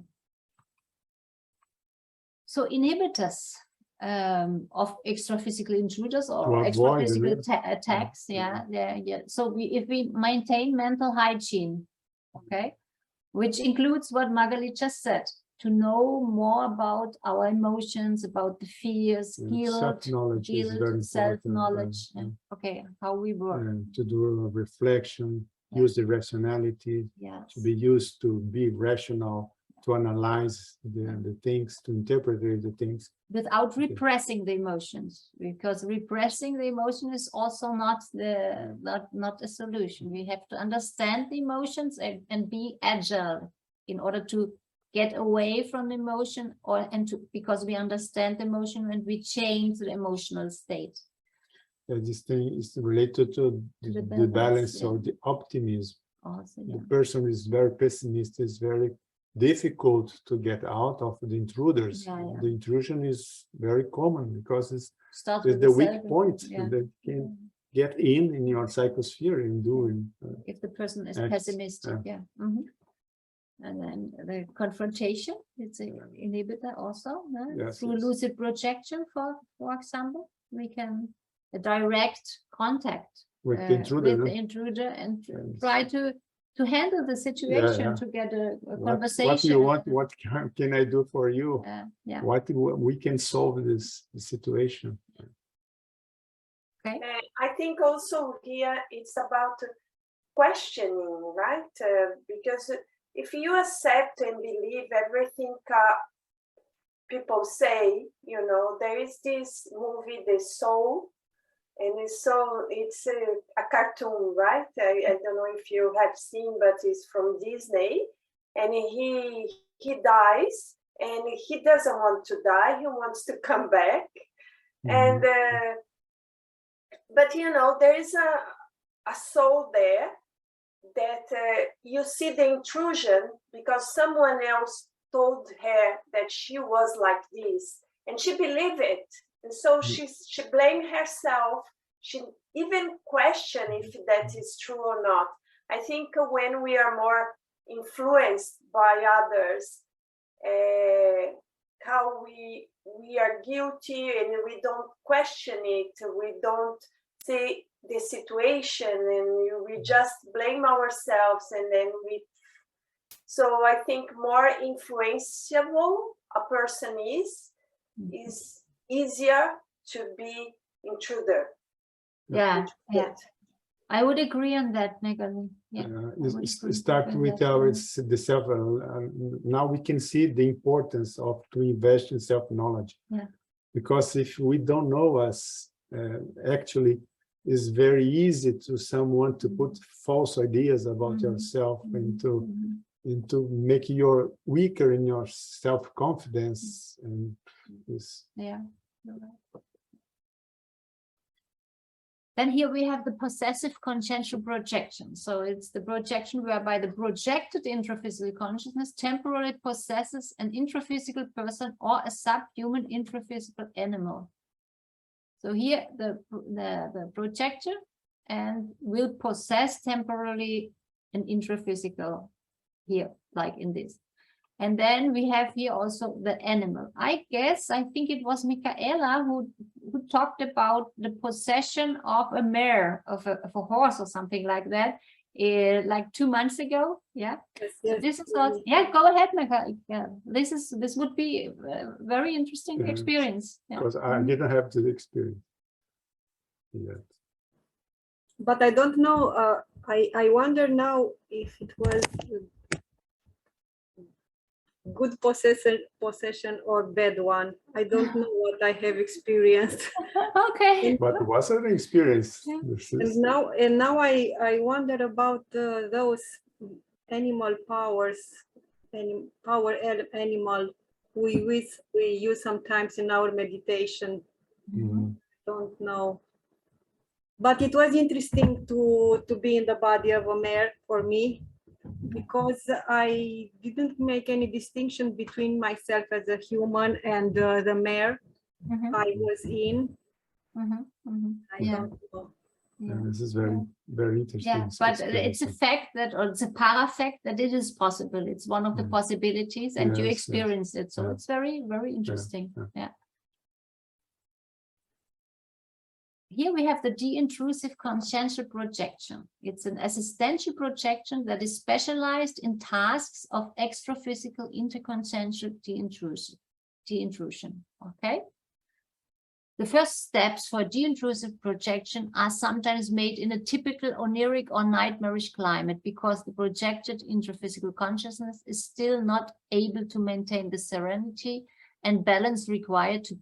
S2: So inhibitors of extra-physical intruders or extra-physical attacks. Yeah. So if we maintain mental hygiene, okay, which includes what Magali just said, to know more about our emotions, about the fears, guilt, self-knowledge, okay, how we work.
S3: And to do a reflection, use the rationality, to be used to be rational, to analyze the things, to interpret the things.
S2: Without repressing the emotions, because repressing the emotion is also not a solution. We have to understand the emotions and be agile in order to get away from emotion, because we understand the emotion and we change the emotional state.
S3: This thing is related to the balance or the optimism.
S2: Also,
S3: the person is very pessimistic, it's very difficult to get out of the intruders. The intrusion is very common because it's the weak point that can get in your psychosphere and doing.
S2: If the person is pessimistic, And then the confrontation, it's an inhibitor also. Through lucid projection, for example, we can direct contact
S3: with the
S2: intruder and try to handle the situation, to get a conversation.
S3: What you want? What can I do for you? What we can solve this situation.
S2: Okay.
S4: I think also here it's about questioning, right? Because if you accept and believe everything people say, you know, there is this movie, The Soul, and it's a cartoon, right? I don't know if you have seen, but it's from Disney, and he dies, and he doesn't want to die. He wants to come back, and but you know, there is a soul there that you see the intrusion because someone else told her that she was like this, and she believed it. And so she blamed herself. She even questioned if that is true or not. I think when we are more influenced by others, how we are guilty and we don't question it, we don't see the situation, and we just blame ourselves, and then so I think more influenceable a person is easier to be intruder.
S2: Yeah. I would agree on that, Megan.
S3: Start with the self. Now we can see the importance of to invest in self-knowledge. Because if we don't know us, actually, it's very easy to someone to put false ideas about yourself and to make you weaker in your self-confidence. And this.
S2: Then here we have the possessive consciential projection. So it's the projection whereby the projected intraphysical consciousness temporarily possesses an intraphysical person or a subhuman intraphysical animal. So here the projector and will possess temporarily an intraphysical here, like in this. And then we have here also the animal. I think it was Michaela who talked about the possession of a mare, of a horse or something like that, like 2 months ago. Yes, so this is also, go ahead, Michaela. This would be a very interesting experience.
S3: Because I didn't have the experience yet.
S5: But I don't know. I wonder now if it was good possession or bad one. I don't know what I have experienced.
S2: Okay.
S3: But it was an experience.
S5: And now I wonder about those animal powers, animal we use sometimes in our meditation.
S3: Mhm.
S5: Don't know. But it was interesting to be in the body of a mare for me, because I didn't make any distinction between myself as a human and the mare
S2: Mhm,
S5: I was in.
S2: mhm, mhm.
S5: I
S2: Yeah,
S5: don't know.
S3: Yeah,
S2: yeah.
S3: this is very interesting.
S2: Yeah, but it's a
S3: experience.
S2: fact that, or it's a para fact that it is possible. It's one of the
S3: Mm.
S2: possibilities, and you
S3: Yes, yes.
S2: experienced it. So
S3: Yeah.
S2: it's very, very interesting.
S3: yeah.
S2: Yeah. Here we have the de-intrusive consciential projection. It's an assistential projection that is specialized in tasks of extraphysical interconsciential de-intrusion. Okay. The first steps for de-intrusive projection are sometimes made in a typical oniric or nightmarish climate, because the projected intraphysical consciousness is still not able to maintain the serenity and balance required to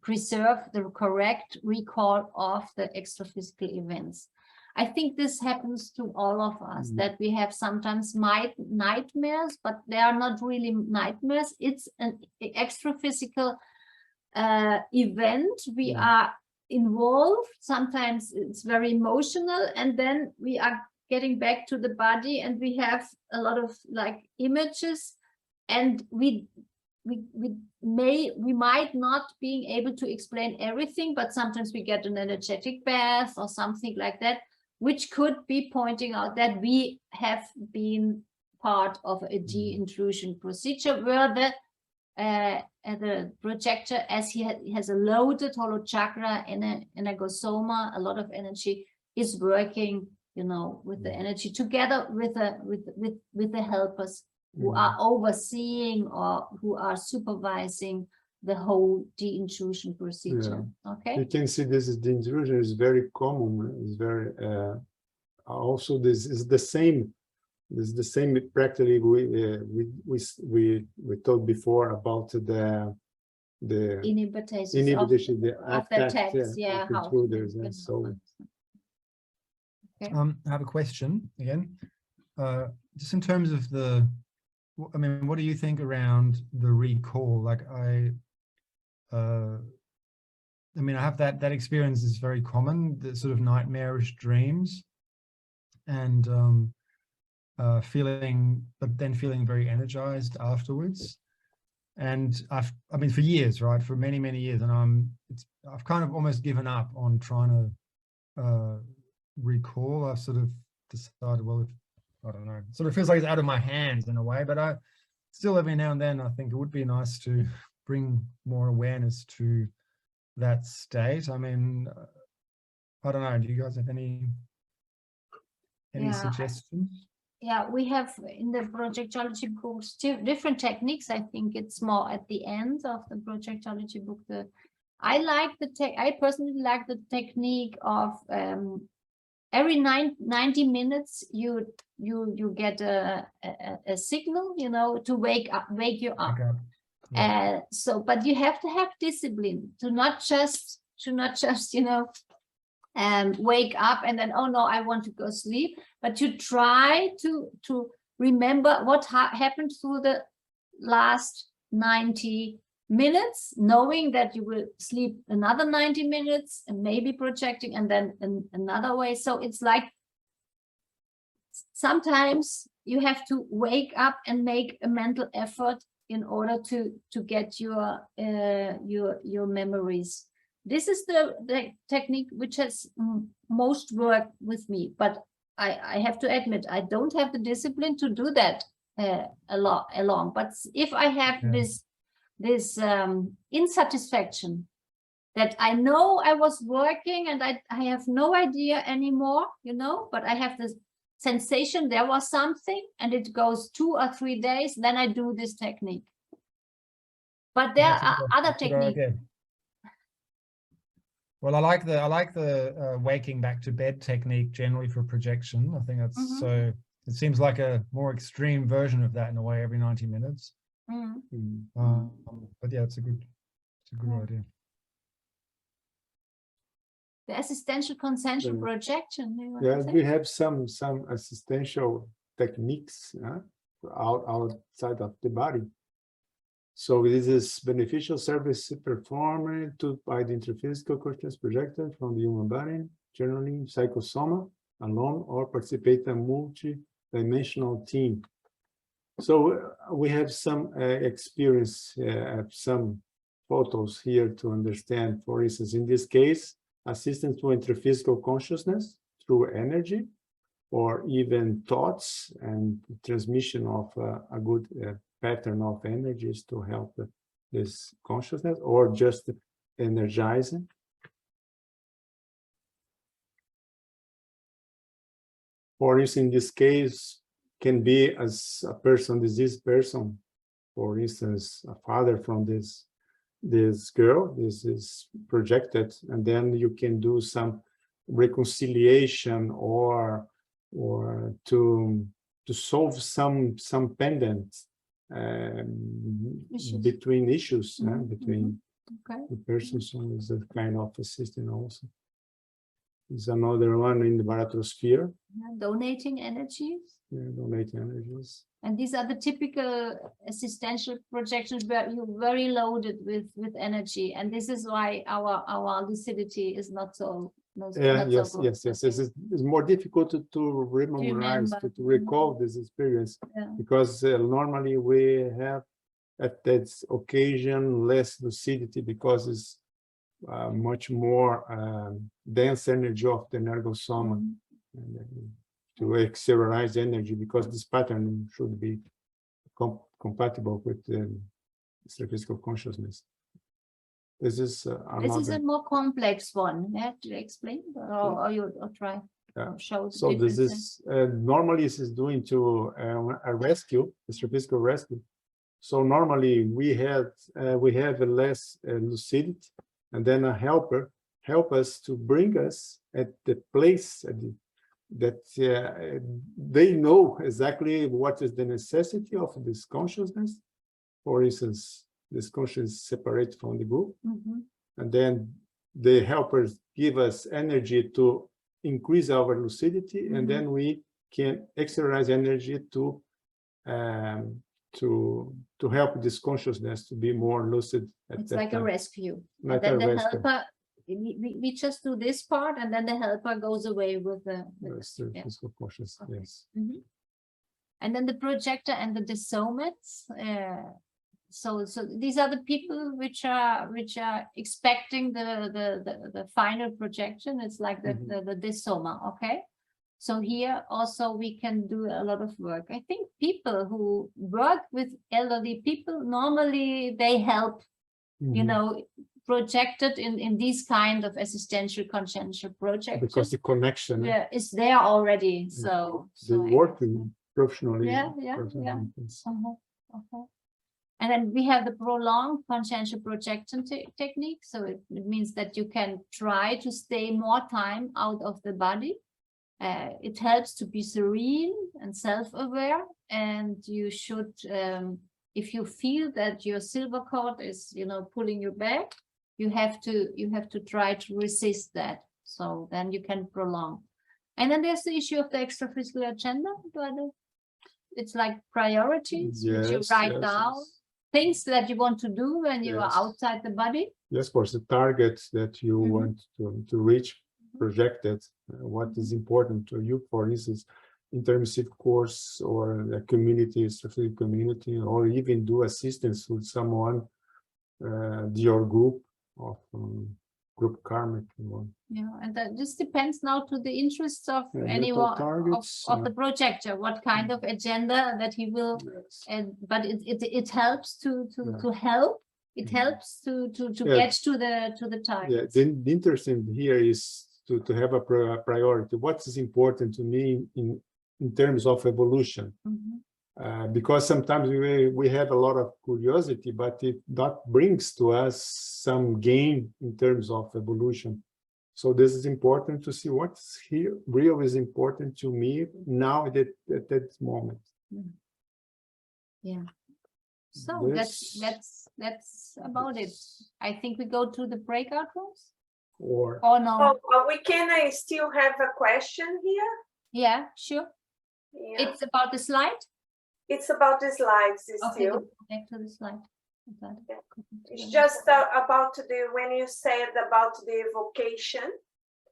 S2: preserve the correct recall of the extraphysical events. I think this happens to all of us, that we have sometimes nightmares, but they are not really nightmares. It's an extraphysical event. We are involved. Sometimes it's very emotional, and then we are getting back to the body, and we have a lot of like images, and we might not be able to explain everything, but sometimes we get an energetic bath or something like that, which could be pointing out that we have been part of a de-intrusion procedure, where the projector, as he has a loaded hollow chakra and an energosoma, a lot of energy, is working, you know, with the energy together with the helpers who are overseeing or who are supervising the whole de-intrusion procedure. Okay,
S3: you can see this is the intrusion is very common. It's very also this is the same. This is the same practically we talked before about the inhibition, the
S2: attacks, yeah, how
S3: intruders, and so.
S2: Okay.
S1: I have a question again, just in terms of the, I mean, what do you think around the recall? Like I mean, I have that experience is very common, the sort of nightmarish dreams, and feeling very energized afterwards. And I mean, for years, right, for many years, and I've kind of almost given up on trying to recall. I've sort of decided, well, I don't know, it sort of feels like it's out of my hands in a way, but I still every now and then I think it would be nice to bring more awareness to that state. I mean, I don't know, do you guys have any suggestions?
S2: Yeah, we have in the Projectiology books different techniques. I think it's more at the end of the Projectiology book. I personally like the technique of every 90 minutes you get a signal, you know, to wake you up.
S1: Okay. Yeah.
S2: So, but you have to have discipline to not just you know, wake up and then, oh no, I want to go sleep, but you try to remember what happened through the last 90 minutes, knowing that you will sleep another 90 minutes and maybe projecting, and then another way. So it's like sometimes you have to wake up and make a mental effort in order to get your memories. This is the technique which has most worked with me, but I have to admit I don't have the discipline to do that along. But if I have this insatisfaction that I know I was working and I have no idea anymore, you know, but I have this sensation there was something, and it goes 2 or 3 days, then I do this technique. But there are other techniques.
S1: Well, I like the waking back to bed technique generally for projection. I think that's so. It seems like a more extreme version of that in a way, every 90 minutes. But yeah, it's a good idea.
S2: The assistential consciential projection.
S3: Yeah, we have some assistential techniques outside of the body. So this is beneficial service performed by the intraphysical consciousness projected from the human body, generally psychosoma, alone or participate in a multi-dimensional team. So we have some experience, some photos here to understand. For instance, in this case, assistance to intraphysical consciousness through energy, or even thoughts and transmission of a good pattern of energies to help this consciousness, or just energizing. For instance, in this case, can be as a person, diseased person, for instance, a father from this girl, this is projected, and then you can do some reconciliation or to solve some pendant between issues, between the persons. So is a kind of assisting also. There's another one in the baratosphere.
S2: Donating energies.
S3: Yeah, donating energies.
S2: And these are the typical assistential projections where you're very loaded with energy, and this is why our lucidity is not so.
S3: Yes. It's more difficult to memorize, to recall this experience, because normally we have at that occasion less lucidity, because it's much more dense energy of the energosoma. To exteriorize energy, because this pattern should be compatible with the extraphysical consciousness. This is
S2: This is a more complex one. To explain, or try. Show.
S3: So this is normally this is doing to a rescue, extraphysical rescue. So normally we have a less lucidity, and then a helper help us to bring us at the place that they know exactly what is the necessity of this consciousness. For instance, this consciousness is separate from the group, and then the helpers give us energy to increase our lucidity, and then we can exercise energy to help this consciousness to be more lucid.
S2: It's like
S3: time.
S2: A rescue.
S3: Like
S2: and then
S3: a
S2: the
S3: rescue.
S2: helper. We just do this part, and then the helper goes away with the
S3: physical consciousness.
S2: Okay.
S3: Yes.
S2: And then the projector and the disomets. So these are the people which are expecting the final projection. It's like the disoma. Okay. So here also we can do a lot of work. I think people who work with elderly people, normally they help, you know, projected in these kind of assistential consciential projects.
S3: Because the connection
S2: is there already. So
S3: they work professionally.
S2: And then we have the prolonged consciential projection technique. So it means that you can try to stay more time out of the body. It helps to be serene and self-aware, and you should, if you feel that your silver cord is, you know, pulling you back, you have to try to resist that. So then you can prolong. And then there's the issue of the extraphysical agenda. It's like priorities, which you write down, things that you want to do when you are outside the body.
S3: Yes, of course, the targets that you want to reach, projected, what is important to you, for instance, intermissive course or a community, strategic community, or even do assistance with someone, your group of group karmic.
S2: Yeah, and that just depends now to the interests of anyone of the projector, what kind of agenda that he will. But it helps to help. It helps to get to the target.
S3: Yeah, the interesting here is to have a priority. What is important to me in terms of evolution? Because sometimes we have a lot of curiosity, but that brings to us some gain in terms of evolution. So this is important to see what's here real is important to me now at that moment.
S2: Yeah. So that's about it. I think we go to the breakout rooms.
S3: Or
S2: no?
S4: We can still have a question here.
S2: Yeah, sure.
S4: Yeah.
S2: It's about the slide.
S4: It's about the slides
S2: Okay,
S4: still.
S2: go back to the slide.
S4: It's just about when you said about the evocation.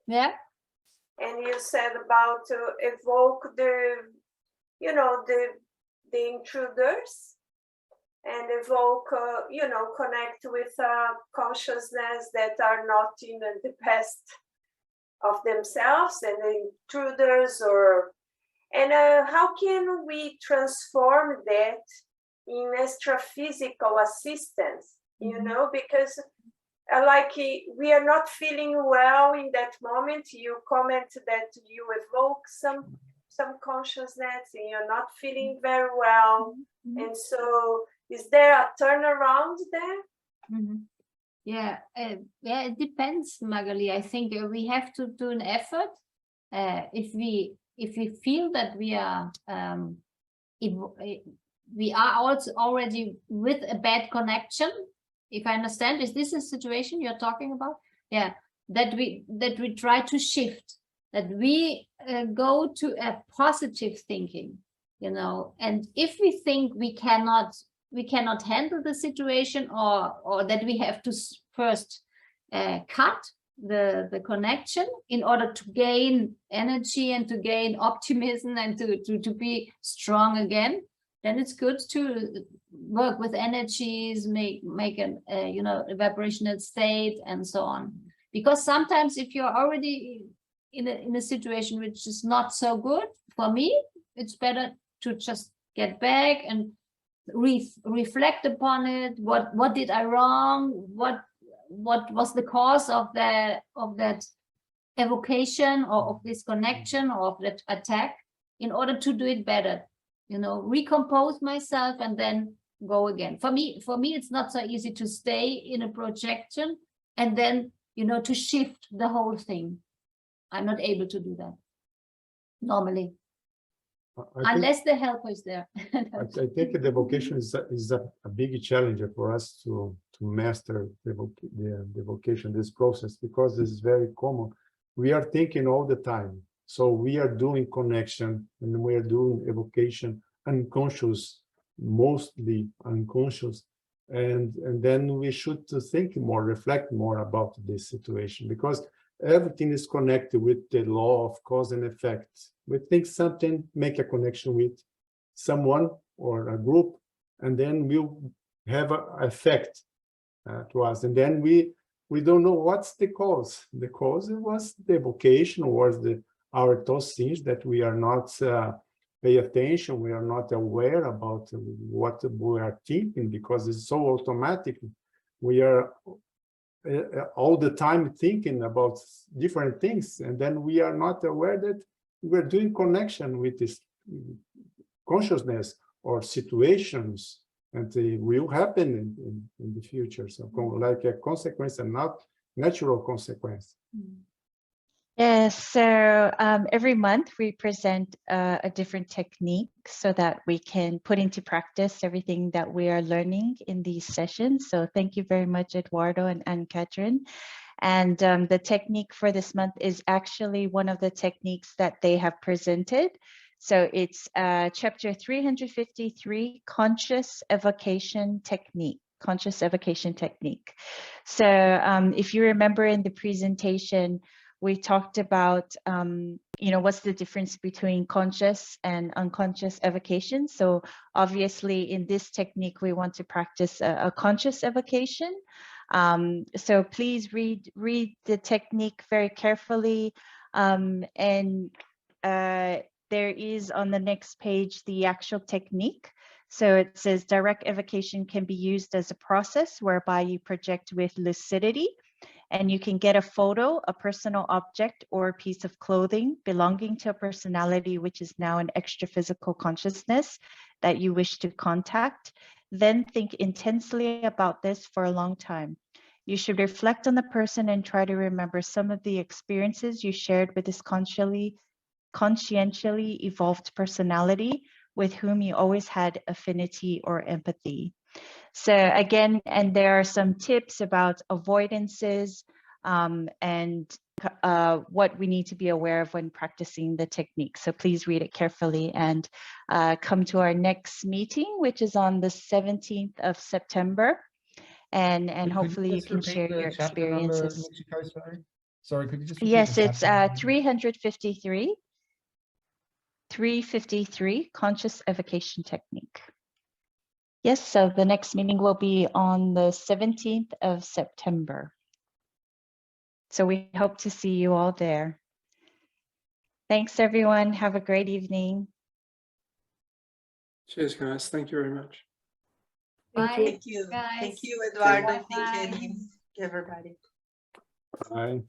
S2: Yeah.
S4: And you said about to evoke the intruders and evoke, connect with consciousness that are not in the best of themselves and the intruders, and how can we transform that in extra-physical assistance, because like we are not feeling well in that moment. You comment that you evoke some consciousness and you're not feeling very well. And so is there a turnaround there?
S2: Yeah, it depends, Magali. I think we have to do an effort. If we feel that we are also already with a bad connection, if I understand, is this a situation you're talking about? Yeah, that we try to shift, that we go to a positive thinking, and if we think we cannot handle the situation, or that we have to first cut the connection in order to gain energy and to gain optimism and to be strong again, then it's good to work with energies, make a vibrational state and so on. Because sometimes if you're already in a situation which is not so good, for me, it's better to just get back and reflect upon it. What did I wrong? What was the cause of that evocation or of this connection or of that attack, in order to do it better, recompose myself and then go again. For me, it's not so easy to stay in a projection and then, to shift the whole thing. I'm not able to do that normally, unless the helper is there.
S3: I think the vocation is a big challenge for us to master the vocation, this process, because this is very common. We are thinking all the time. So we are doing connection and we are doing evocation, unconscious, mostly unconscious. And then we should think more, reflect more about this situation, because everything is connected with the law of cause and effect. We think something, make a connection with someone or a group, and then we'll have an effect to us. And then we don't know what's the cause. The cause was the evocation, was our those things that we are not pay attention, we are not aware about what we are thinking, because it's so automatic. We are all the time thinking about different things, and then we are not aware that we're doing connection with this consciousness or situations, and they will happen in the future. So like a consequence and not natural consequence.
S6: Yes, so every month we present a different technique so that we can put into practice everything that we are learning in these sessions. So thank you very much, Eduardo and Catherine. And the technique for this month is actually one of the techniques that they have presented. So it's chapter 353, Conscious Evocation Technique. Conscious Evocation Technique. So if you remember in the presentation, we talked about, what's the difference between conscious and unconscious evocation. So obviously in this technique, we want to practice a conscious evocation. So please read the technique very carefully. There is on the next page, the actual technique. So it says direct evocation can be used as a process whereby you project with lucidity, and you can get a photo, a personal object, or a piece of clothing belonging to a personality which is now an extra physical consciousness that you wish to contact. Then think intensely about this for a long time. You should reflect on the person and try to remember some of the experiences you shared with this conscientially evolved personality with whom you always had affinity or empathy. So again, and there are some tips about avoidances, and what we need to be aware of when practicing the technique. So please read it carefully and come to our next meeting, which is on the 17th of September. And hopefully you can share your experiences.
S1: Sorry, could you just repeat
S6: Yes,
S1: the
S6: it's
S1: chapter?
S6: 353. 353, Conscious Evocation Technique. Yes, so the next meeting will be on the 17th of September. So we hope to see you all there. Thanks, everyone. Have a great evening.
S7: Cheers, guys. Thank you very much.
S2: Bye,
S8: Thank you.
S2: guys.
S8: Thank you, Eduardo.
S2: Bye-bye.
S8: Thank you, everybody.
S3: Bye.